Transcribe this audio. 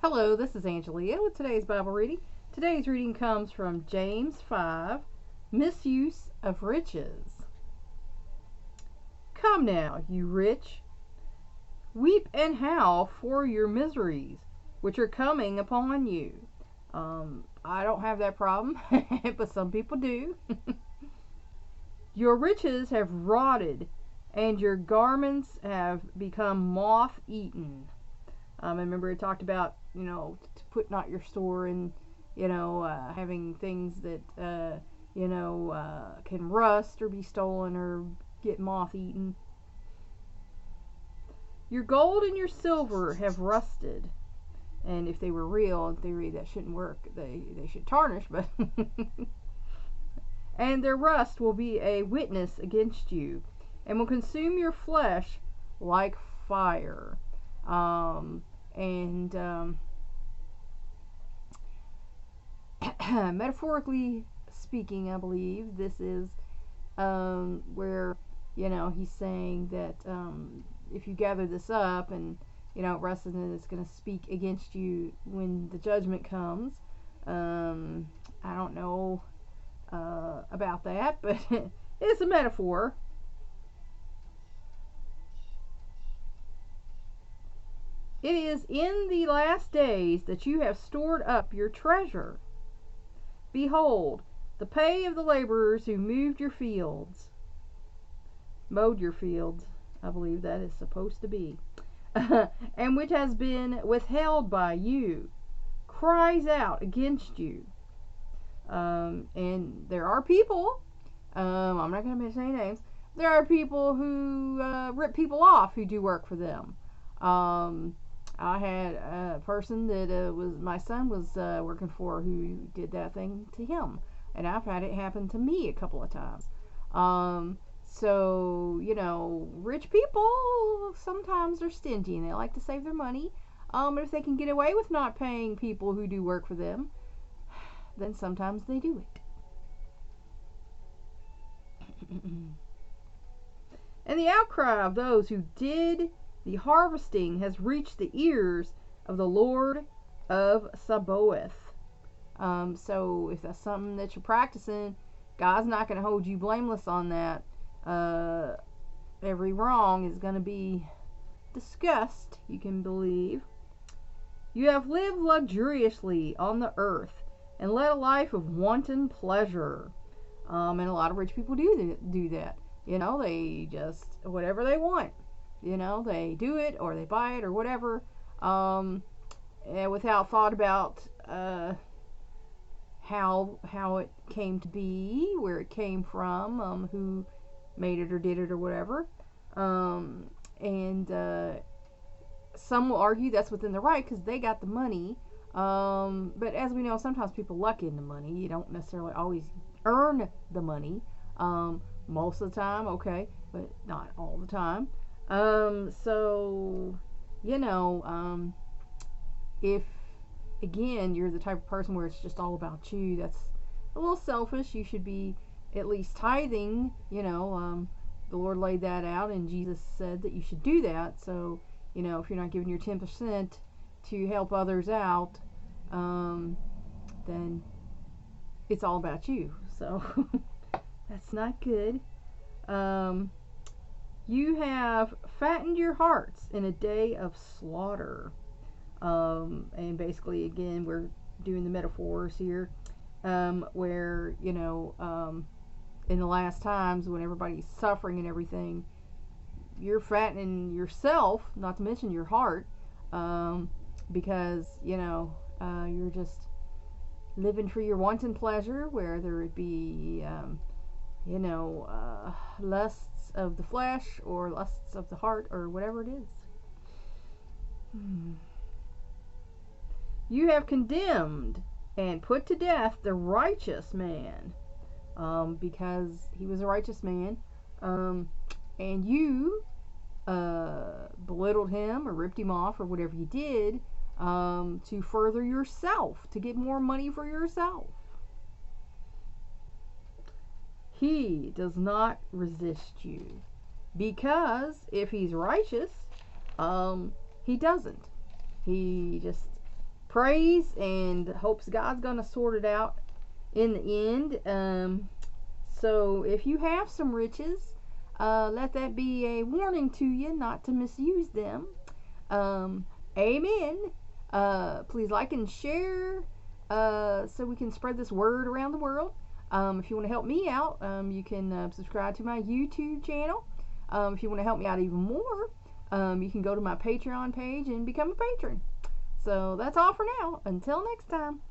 Hello, this is Angelia with today's Bible reading. Today's reading comes from James 5, Misuse of Riches. Come now, you rich, weep and howl for your miseries, which are coming upon you. I don't have that problem, but some people do. Your riches have rotted, and your garments have become moth-eaten. I remember it talked about, to put not your store in, having things that, can rust or be stolen or get moth-eaten. Your gold and your silver have rusted. And if they were real, in theory, that shouldn't work. They should tarnish, but... And their rust will be a witness against you, and will consume your flesh like fire. Metaphorically speaking, I believe this is where he's saying that if you gather this up and it rusted, and it's going to speak against you when the judgment comes. I don't know about that, but it's a metaphor. It is in the last days that you have stored up your treasure. Behold, the pay of the laborers who mowed your fields, I believe that is supposed to be, and which has been withheld by you, cries out against you. And there are people, I'm not going to mention any names, there are people who rip people off who do work for them. I had a person that was my son was working for who did that thing to him, and I've had it happen to me a couple of times. So rich people sometimes are stingy and they like to save their money. But if they can get away with not paying people who do work for them, then sometimes they do it. And the outcry of those who did the harvesting has reached the ears of the Lord of Sabaoth. So if that's something that you're practicing, God's not going to hold you blameless on that. Every wrong is going to be discussed, you can believe. You have lived luxuriously on the earth and led a life of wanton pleasure. And a lot of rich people do that. They just, whatever they want. They do it or they buy it or whatever, and without thought about how it came to be, where it came from, who made it or did it or whatever. And some will argue that's within the right because they got the money. But as we know, sometimes people luck into money. You don't necessarily always earn the money. Most of the time, okay, but not all the time. So, if, again, you're the type of person where it's just all about you, that's a little selfish. You should be at least tithing, the Lord laid that out, and Jesus said that you should do that. So, if you're not giving your 10% to help others out, then it's all about you. So, that's not good. You have fattened your hearts in a day of slaughter. And basically, again, we're doing the metaphors here, where, in the last times when everybody's suffering and everything, you're fattening yourself, not to mention your heart, because, you're just living for your wanton pleasure, whether it be, lusts of the flesh or lusts of the heart or whatever it is. You have condemned and put to death the righteous man, because he was a righteous man, and you belittled him or ripped him off or whatever you did, to further yourself, to get more money for yourself. He does not resist you, because if he's righteous, he doesn't. He just prays and hopes God's going to sort it out in the end. So if you have some riches, let that be a warning to you not to misuse them. Amen. Please like and share so we can spread this word around the world. If you want to help me out, you can subscribe to my YouTube channel. If you want to help me out even more, you can go to my Patreon page and become a patron. So that's all for now. Until next time.